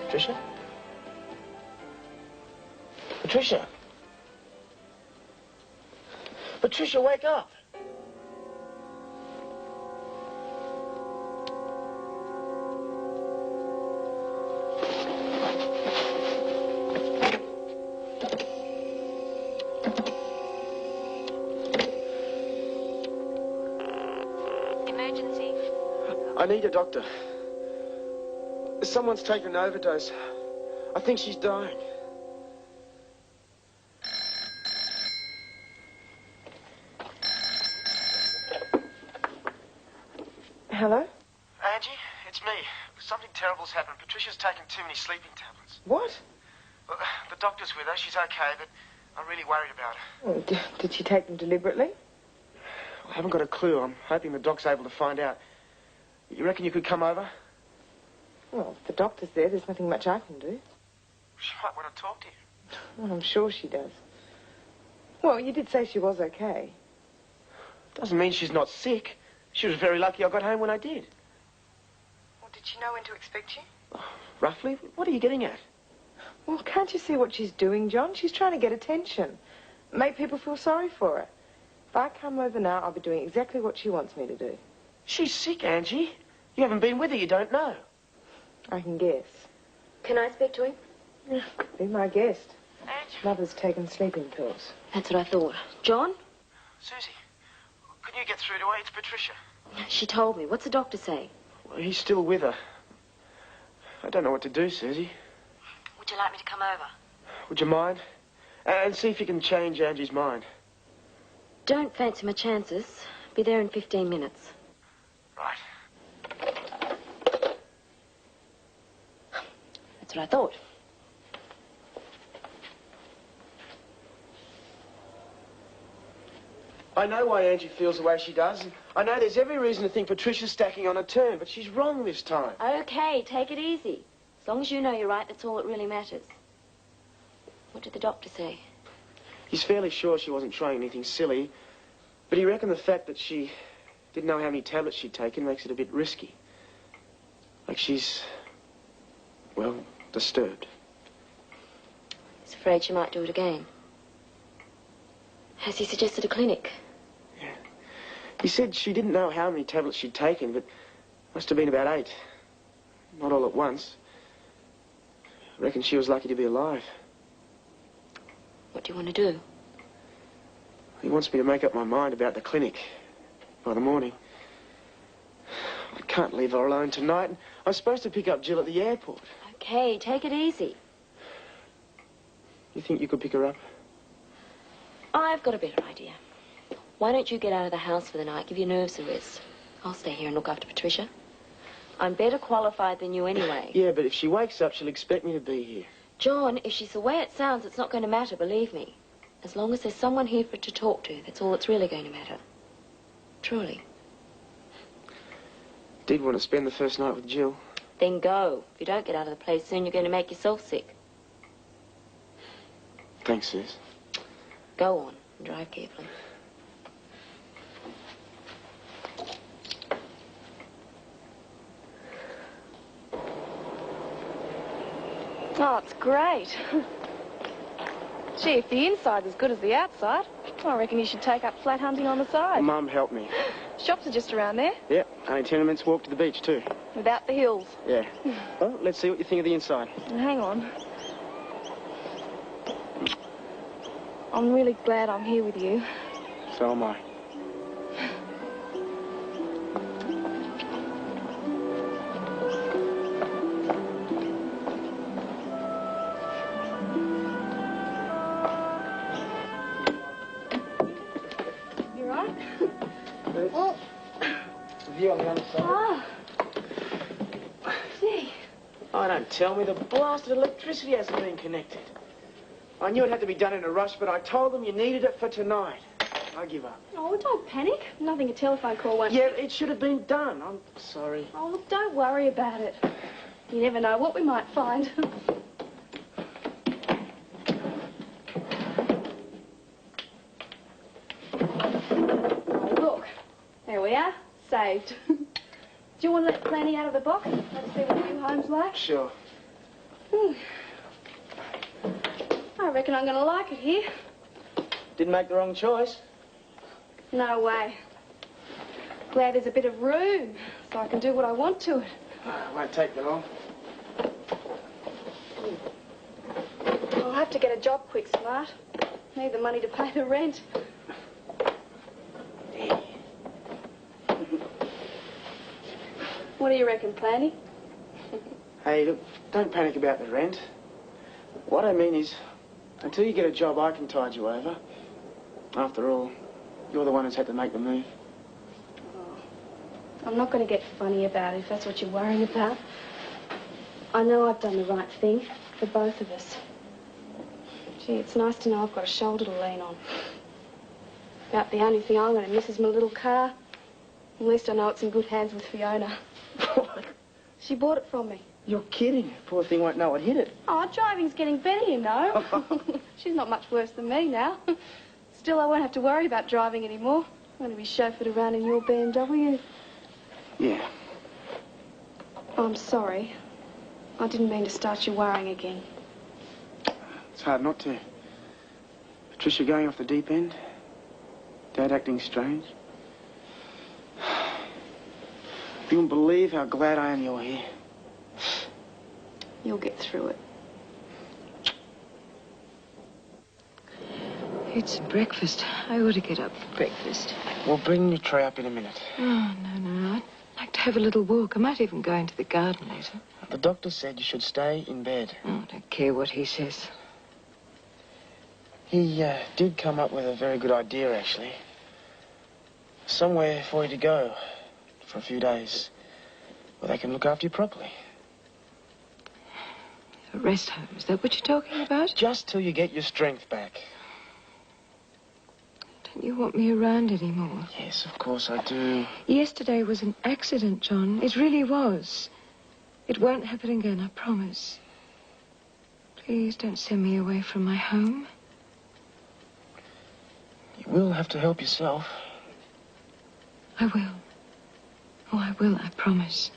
Patricia? Patricia? Patricia, wake up! Emergency. I need a doctor. Someone's taken an overdose. I think she's dying. Hello? Angie, it's me. Something terrible's happened. Patricia's taken too many sleeping tablets. What? Well, the doctor's with her. She's okay, but I'm really worried about her. Oh, did she take them deliberately? I haven't got a clue. I'm hoping the doc's able to find out. You reckon you could come over? Well, if the doctor's there, there's nothing much I can do. She might want to talk to you. Well, I'm sure she does. Well, you did say she was okay. Doesn't mean she's not sick. She was very lucky I got home when I did. Well, did she know when to expect you? Oh, roughly? What are you getting at? Well, can't you see what she's doing, John? She's trying to get attention. Make people feel sorry for her. If I come over now, I'll be doing exactly what she wants me to do. She's sick, Angie. You haven't been with her, you don't know. I can guess. Can I speak to him? Yeah, be my guest. Angie. Mother's taken sleeping pills. That's what I thought. John? Susie, can you get through to her? It's Patricia. She told me. What's the doctor say? Well, he's still with her. I don't know what to do, Susie. Would you like me to come over? Would you mind? And see if you can change Angie's mind. Don't fancy my chances. Be there in 15 minutes. Right. That's what I thought. I know why Angie feels the way she does. And I know there's every reason to think Patricia's stacking on a turn, but she's wrong this time. Okay, take it easy. As long as you know you're right, that's all that really matters. What did the doctor say? He's fairly sure she wasn't trying anything silly, but he reckoned the fact that she didn't know how many tablets she'd taken makes it a bit risky. Like she's, well, disturbed. He's afraid she might do it again. Has he suggested a clinic? Yeah. He said she didn't know how many tablets she'd taken, but must have been about 8. Not all at once. I reckon she was lucky to be alive. What do you want to do? He wants me to make up my mind about the clinic by the morning. I can't leave her alone tonight. I'm supposed to pick up Jill at the airport. Okay, take it easy. You think you could pick her up? I've got a better idea. Why don't you get out of the house for the night, give your nerves a rest? I'll stay here and look after Patricia. I'm better qualified than you anyway. Yeah, but if she wakes up, she'll expect me to be here. John, if she's the way it sounds, it's not going to matter, believe me. As long as there's someone here for her to talk to, that's all that's really going to matter. Truly. Did want to spend the first night with Jill. Then go. If you don't get out of the place soon, you're going to make yourself sick. Thanks, Sis. Go on and drive carefully. Oh, it's great. Gee, if the inside's as good as the outside, I reckon you should take up flat hunting on the side. Mum helped me. Shops are just around there, Yep, only 10 minutes walk to the beach, too. without the hills. Yeah. Well, let's see what you think of the inside. Hang on. I'm really glad I'm here with you. So am I. You right? Oh. View on the other side. Ah. Gee. Oh, don't tell me the blasted electricity hasn't been connected. I knew it had to be done in a rush, but I told them you needed it for tonight. I give up. Oh, don't panic. Nothing a telephone call won't... Yeah, it should have been done. I'm sorry. Oh, look, don't worry about it. You never know what we might find. Oh, look. There we are. Saved. Do you want to let Planny out of the box? Let's see what a new home's like. Sure. I reckon I'm going to like it here. Didn't make the wrong choice. No way. Glad there's a bit of room so I can do what I want to it. Won't take me long. I'll have to get a job quick, Smart. Need the money to pay the rent. What do you reckon, Planny? Hey, look, don't panic about the rent. What I mean is, until you get a job, I can tide you over. After all, you're the one who's had to make the move. I'm not going to get funny about it if that's what you're worrying about. I know I've done the right thing for both of us. Gee, it's nice to know I've got a shoulder to lean on. About the only thing I'm going to miss is my little car. At least I know it's in good hands with Fiona. What? She bought it from me. You're kidding. Poor thing won't know what hit it. Oh, driving's getting better, you know. She's not much worse than me now. Still, I won't have to worry about driving anymore. I'm going to be chauffeured around in your BMW. Yeah. I'm sorry. I didn't mean to start you worrying again. It's hard not to. Patricia going off the deep end. Dad acting strange. You won't believe how glad I am you're here. You'll get through it. Eat some breakfast. I ought to get up for breakfast. We'll bring your tray up in a minute. Oh, no. I'd like to have a little walk. I might even go into the garden later. The doctor said you should stay in bed. Oh, I don't care what he says. He did come up with a very good idea, actually. Somewhere for you to go for a few days where they can look after you properly. A rest home, is that what you're talking about? Just till you get your strength back. Don't you want me around anymore? Yes, of course I do. Yesterday was an accident, John. It really was. It won't happen again, I promise. Please don't send me away from my home. You will have to help yourself. I will. Oh, I will, I promise.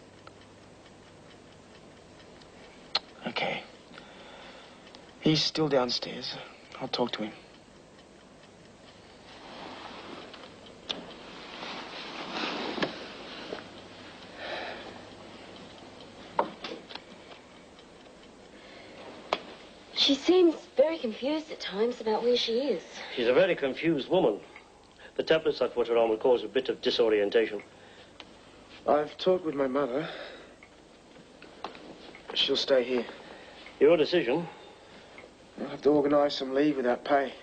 Okay. He's still downstairs. I'll talk to him. She seems very confused at times about where she is. She's a very confused woman. The tablets I've put her on will cause a bit of disorientation. I've talked with my mother. She'll stay here. Your decision. I'll have to organise some leave without pay.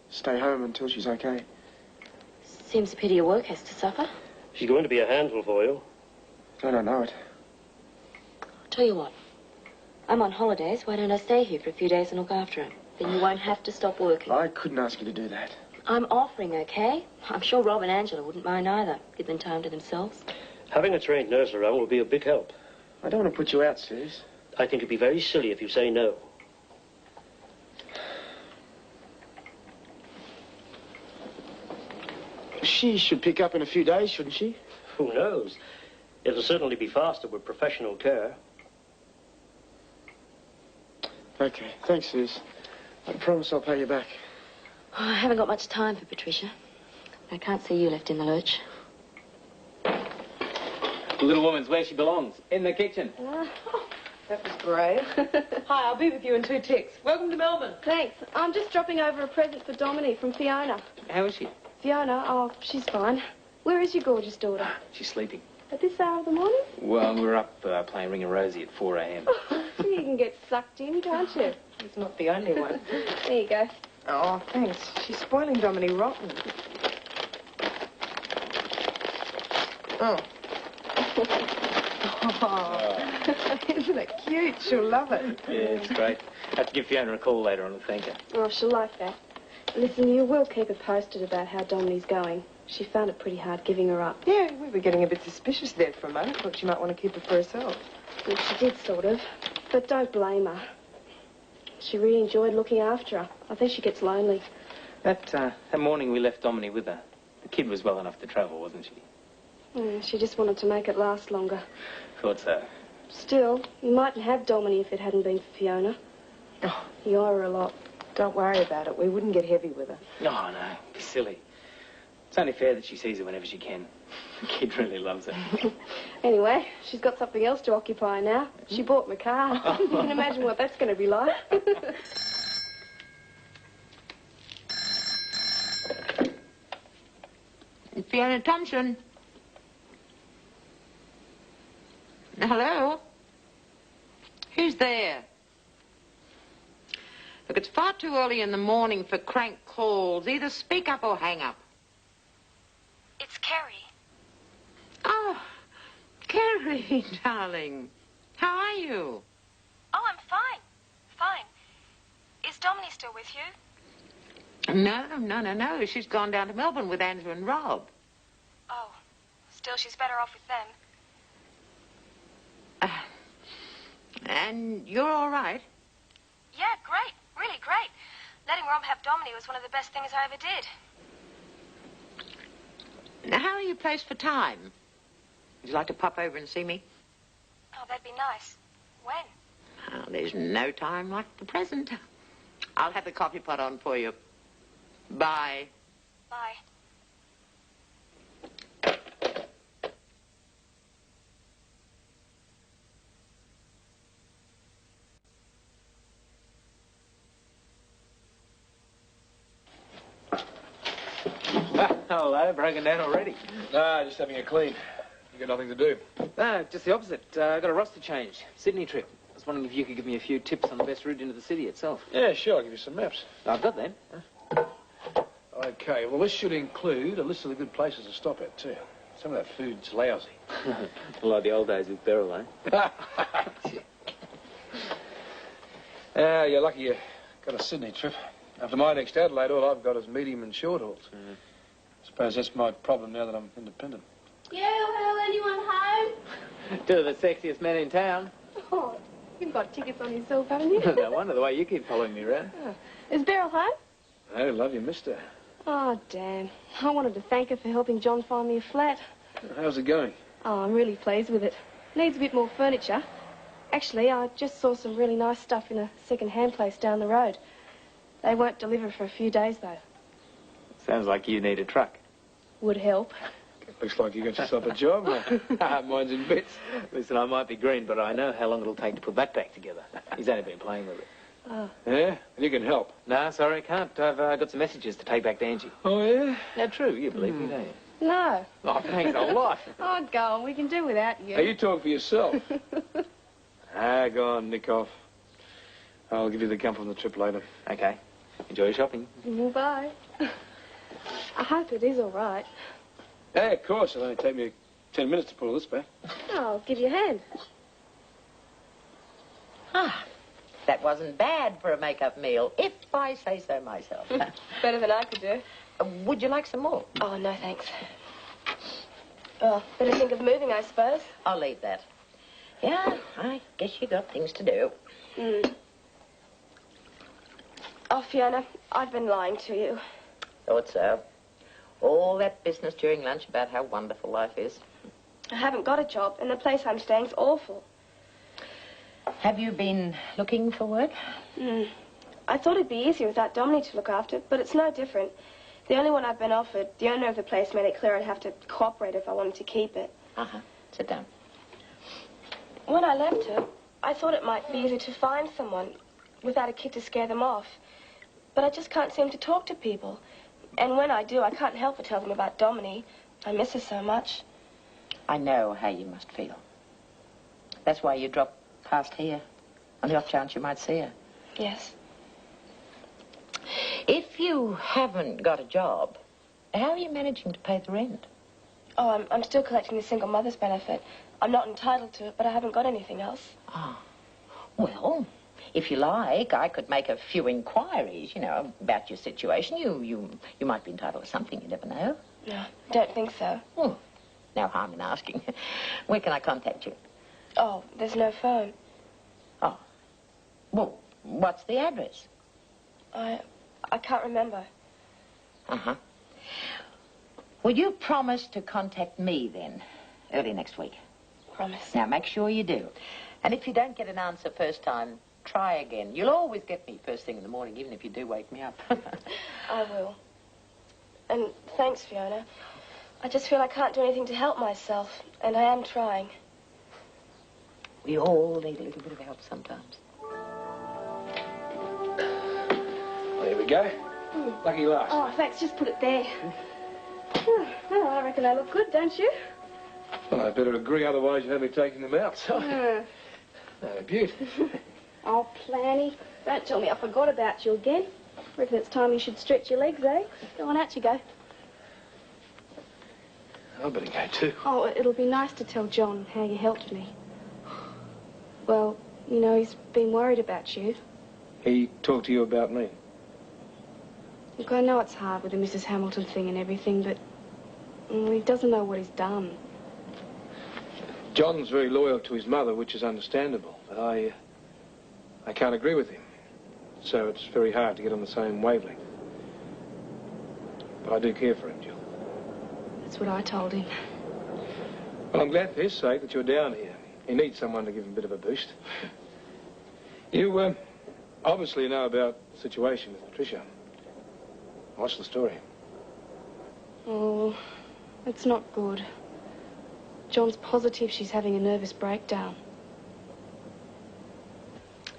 Stay home until she's okay. Seems a pity your work has to suffer. She's going to be a handful for you. I don't know it. Tell you what, I'm on holidays. Why don't I stay here for a few days and look after him? Then you won't have to stop working. I couldn't ask you to do that. I'm offering, okay? I'm sure Rob and Angela wouldn't mind either. Give them time to themselves. Having a trained nurse around will be a big help. I don't want to put you out, Suze. I think it'd be very silly if you say no. She should pick up in a few days, shouldn't she? Who knows? It'll certainly be faster with professional care. Okay, thanks, Suze. I promise I'll pay you back. Oh, I haven't got much time for Patricia. I can't see you left in the lurch. The little woman's where she belongs, in the kitchen. That was great. Hi, I'll be with you in 2 ticks. Welcome to Melbourne. Thanks. I'm just dropping over a present for Dominique from Fiona. How is she? Fiona? Oh, she's fine. Where is your gorgeous daughter? She's sleeping. At this hour of the morning? Well, we're up playing Ring of Rosie at 4 a.m. You can get sucked in, can't you? He's not the only one. There you go. Oh, thanks. She's spoiling Dominique rotten. Oh. Isn't it cute? She'll love it. Yeah, it's great. I have to give Fiona a call later on and thank her. Oh, she'll like that. Listen, you will keep her posted about how Dominique's going. She found it pretty hard giving her up. Yeah, we were getting a bit suspicious there for a moment. Thought she might want to keep her for herself. Well, she did, sort of. But don't blame her. She really enjoyed looking after her. I think she gets lonely. That morning we left Dominique with her. The kid was well enough to travel, wasn't she? She just wanted to make it last longer. Thought so. Still, you mightn't have Domini if it hadn't been for Fiona. Oh, You owe her a lot. don't worry about it. We wouldn't get heavy with her. No, no, be silly. It's only fair that she sees her whenever she can. The kid really loves her. Anyway, she's got something else to occupy now. She bought my car. You can imagine what that's going to be like. Fiona Thompson. Hello? Who's there? Look, it's far too early in the morning for crank calls. Either speak up or hang up. It's Kerry. Oh, Kerry, darling. How are you? Oh, I'm fine. Fine. Is Domini still with you? No. She's gone down to Melbourne with Andrew and Rob. Oh, still she's better off with them. And you're all right? Yeah, great. Really great. Letting Rob have Domini was one of the best things I ever did. Now, how are you placed for time? Would you like to pop over and see me? Oh, that'd be nice. When? Oh, there's no time like the present. I'll have the coffee pot on for you. Bye. Bye. Hello, broken down already. Nah, just having a clean. You got nothing to do. No, just the opposite. I got a roster change. Sydney trip. I was wondering if you could give me a few tips on the best route into the city itself. Yeah, sure, I'll give you some maps. I've got them. Okay, well, this should include a list of the good places to stop at, too. Some of that food's lousy. Like the old days with Beryl, eh? You're lucky you got a Sydney trip. After my next Adelaide, all I've got is medium and short hauls. I suppose that's my problem now that I'm independent. Yeah, hello, anyone home? Two of the sexiest men in town. Oh, you've got tickets on yourself, haven't you? No wonder the way you keep following me around. Is Beryl home? I love you, mister. Oh, damn. I wanted to thank her for helping John find me a flat. How's it going? Oh, I'm really pleased with it. Needs a bit more furniture. Actually, I just saw some really nice stuff in a second-hand place down the road. They won't deliver for a few days, though. Sounds like you need a truck. Would help. Looks like you got yourself a job. Mine's in bits. Listen, I might be green, but I know how long it'll take to put that back together. He's only been playing with it. Oh. Yeah? You can help. No, sorry, I can't. I've got some messages to take back to Angie. Oh, yeah? No, true. You believe me, don't you? No. Oh, thanks a lot. Oh, go on. We can do without you. Hey, you talk for yourself. Go on, nick off. I'll give you the comfort on the trip later. Okay. Enjoy your shopping. Bye. I hope it is all right. Yeah, of course. It'll only take me 10 minutes to pull all this back. Oh, I'll give you a hand. Ah, that wasn't bad for a make-up meal, if I say so myself. Better than I could do. Would you like some more? Oh, no, thanks. Oh, better think of moving, I suppose. I'll leave that. Yeah, I guess you got things to do. Oh, Fiona, I've been lying to you. Thought so. All that business during lunch about how wonderful life is. I haven't got a job, and the place I'm staying's awful. Have you been looking for work? I thought it'd be easier without Dominic to look after, but it's no different. The only one I've been offered, the owner of the place made it clear I'd have to cooperate if I wanted to keep it. Uh-huh. Sit down. When I left her, I thought it might be easier to find someone without a kid to scare them off. But I just can't seem to talk to people. And when I do, I can't help but tell them about Domini. I miss her so much. I know how you must feel. That's why you dropped past here, on the off chance you might see her. Yes. If you haven't got a job, how are you managing to pay the rent? Oh, I'm still collecting the single mother's benefit. I'm not entitled to it, but I haven't got anything else. Ah. Well, if you like, I could make a few inquiries, about your situation. You might be entitled to something, you never know. No, I don't think so. No harm in asking. Where can I contact you? Oh, there's no phone. Oh. Well, what's the address? I can't remember. Uh-huh. Will you promise to contact me, then, early next week? Promise. Now, make sure you do. And if you don't get an answer first time, try again. You'll always get me first thing in the morning, even if you do wake me up. I will. And thanks, Fiona. I just feel I can't do anything to help myself, and I am trying. We all need a little bit of help sometimes. Well, here we go. Lucky last. Oh, thanks. Just put it there. Well, I reckon they look good, don't you? Well, I better agree, otherwise you'd have me taking them outside. No, beaut. Oh, Planny, don't tell me I forgot about you again. Reckon it's time you should stretch your legs, eh? Go on, out you go. I better go too. Oh, it'll be nice to tell John how you helped me. Well, you know, he's been worried about you. He talked to you about me? Look, I know it's hard with the Mrs. Hamilton thing and everything, but he doesn't know what he's done. John's very loyal to his mother, which is understandable, but I can't agree with him. So it's very hard to get on the same wavelength. But I do care for him, Jill. That's what I told him. Well, I'm glad for his sake that you're down here. He needs someone to give him a bit of a boost. You, obviously know about the situation with Patricia. What's the story? Oh, it's not good. John's positive she's having a nervous breakdown.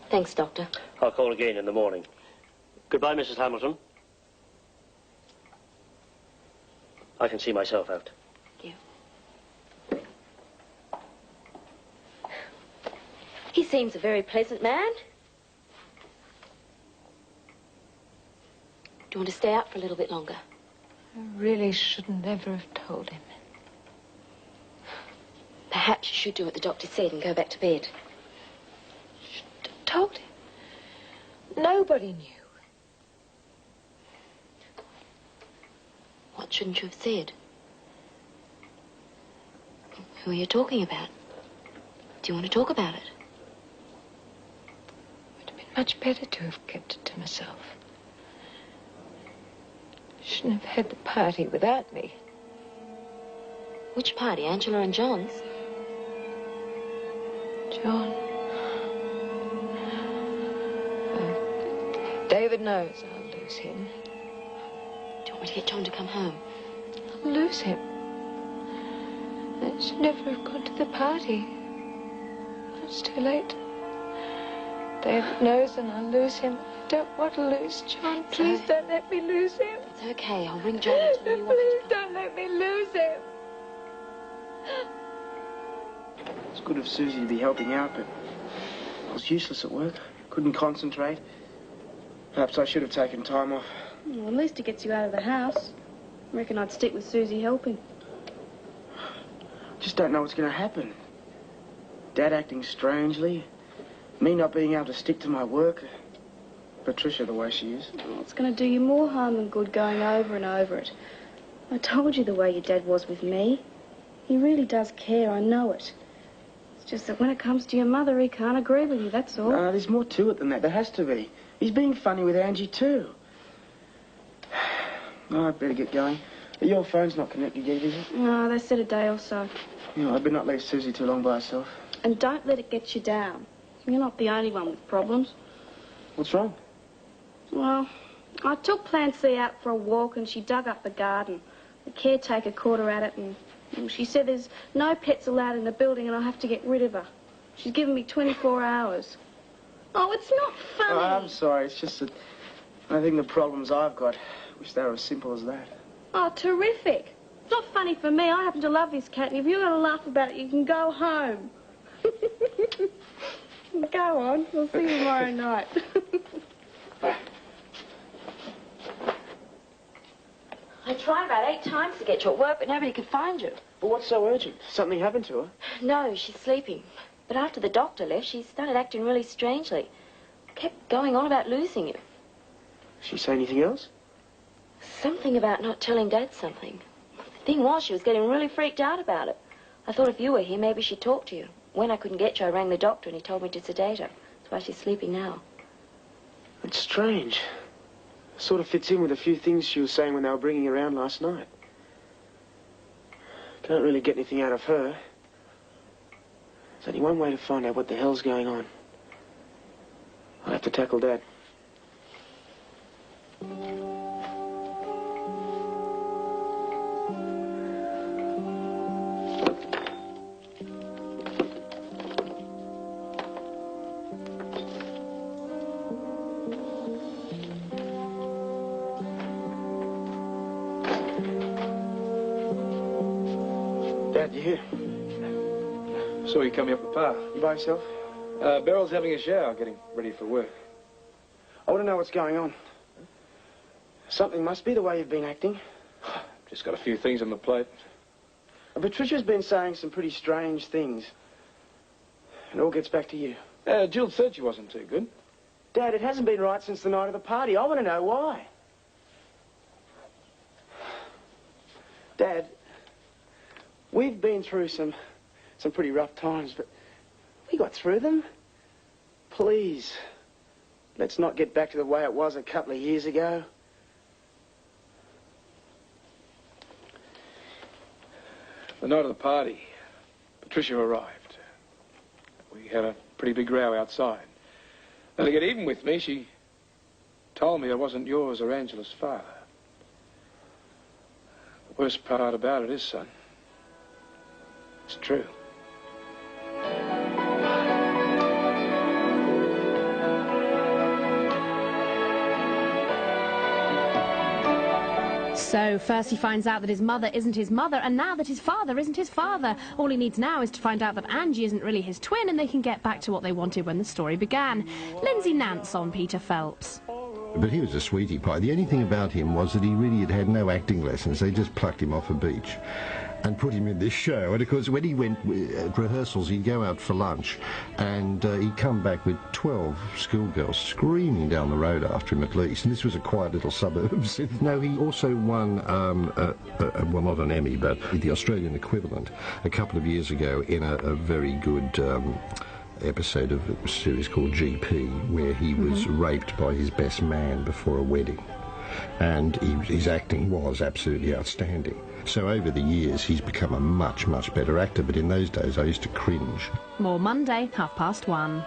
Thanks, Doctor. I'll call again in the morning. Goodbye, Mrs. Hamilton. I can see myself out. Thank you. He seems a very pleasant man. Do you want to stay out for a little bit longer? I really shouldn't ever have told him. Perhaps you should do what the doctor said and go back to bed. Shouldn't have told him. Nobody knew. What shouldn't you have said? Who are you talking about? Do you want to talk about it? It would have been much better to have kept it to myself. Shouldn't have had the party without me. Which party, Angela and John's? John. David knows I'll lose him. Do you want me to get John to come home? I'll lose him. I should never have gone to the party. It's too late. David knows and I'll lose him. I don't want to lose John. Please don't let me lose him. It's okay. I'll ring John and tell you what Please to do. don't let me lose him. It's good of Susie to be helping out, but I was useless at work. Couldn't concentrate. Perhaps I should have taken time off. Well, at least it gets you out of the house. I reckon I'd stick with Susie helping. Just don't know what's going to happen. Dad acting strangely. Me not being able to stick to my work. Patricia the way she is. Oh, it's going to do you more harm than good going over and over it. I told you the way your dad was with me. He really does care, I know it. It's just that when it comes to your mother, he can't agree with you, that's all. No, there's more to it than that. There has to be. He's being funny with Angie, too. Oh, I'd better get going. Your phone's not connected yet, is it? No, they said a day or so. You know, I'd better not leave Susie too long by herself. And don't let it get you down. You're not the only one with problems. What's wrong? Well, I took Plan C out for a walk and she dug up the garden. The caretaker caught her at it and she said there's no pets allowed in the building and I'll have to get rid of her. She's given me 24 hours. Oh, it's not funny. Oh, I'm sorry. It's just that I think the problems I've got, wish they were as simple as that. Oh, terrific. It's not funny for me. I happen to love this cat and if you're going to laugh about it, you can go home. Go on. We'll see you tomorrow night. I tried about 8 times to get you at work, but nobody could find you. But what's so urgent? Something happened to her? No, she's sleeping. But after the doctor left, she started acting really strangely. Kept going on about losing you. She say anything else? Something about not telling Dad something. The thing was, she was getting really freaked out about it. I thought if you were here, maybe she'd talk to you. When I couldn't get you, I rang the doctor and he told me to sedate her. That's why she's sleeping now. It's strange. Sort of fits in with a few things she was saying when they were bringing her around last night. Can't really get anything out of her. There's only one way to find out what the hell's going on. I'll have to tackle Dad. Dad, you here? Saw you coming up the path. You by yourself? Beryl's having a shower, getting ready for work. I want to know what's going on. Something must be the way you've been acting. Just got a few things on the plate. Patricia's been saying some pretty strange things. It all gets back to you. Jill said she wasn't too good. Dad, it hasn't been right since the night of the party. I want to know why. Dad, we've been through some pretty rough times, but we got through them. Please, let's not get back to the way it was a couple of years ago. The night of the party, Patricia arrived. We had a pretty big row outside. And to get even with me, she told me I wasn't yours or Angela's father. The worst part about it is, son, it's true. So first he finds out that his mother isn't his mother, and now that his father isn't his father. All he needs now is to find out that Angie isn't really his twin, and they can get back to what they wanted when the story began. Lindsay Nance on Peter Phelps. But he was a sweetie pie. The only thing about him was that he really had had no acting lessons. They just plucked him off a beach and put him in this show. And of course, when he went at rehearsals, he'd go out for lunch and he'd come back with 12 schoolgirls screaming down the road after him at least. And this was a quiet little suburb. No, he also won, well, not an Emmy, but the Australian equivalent a couple of years ago in a very good episode of a series called GP, where he was raped by his best man before a wedding. And his acting was absolutely outstanding. So over the years, he's become a much, much better actor. But in those days, I used to cringe. More Monday, 1:30.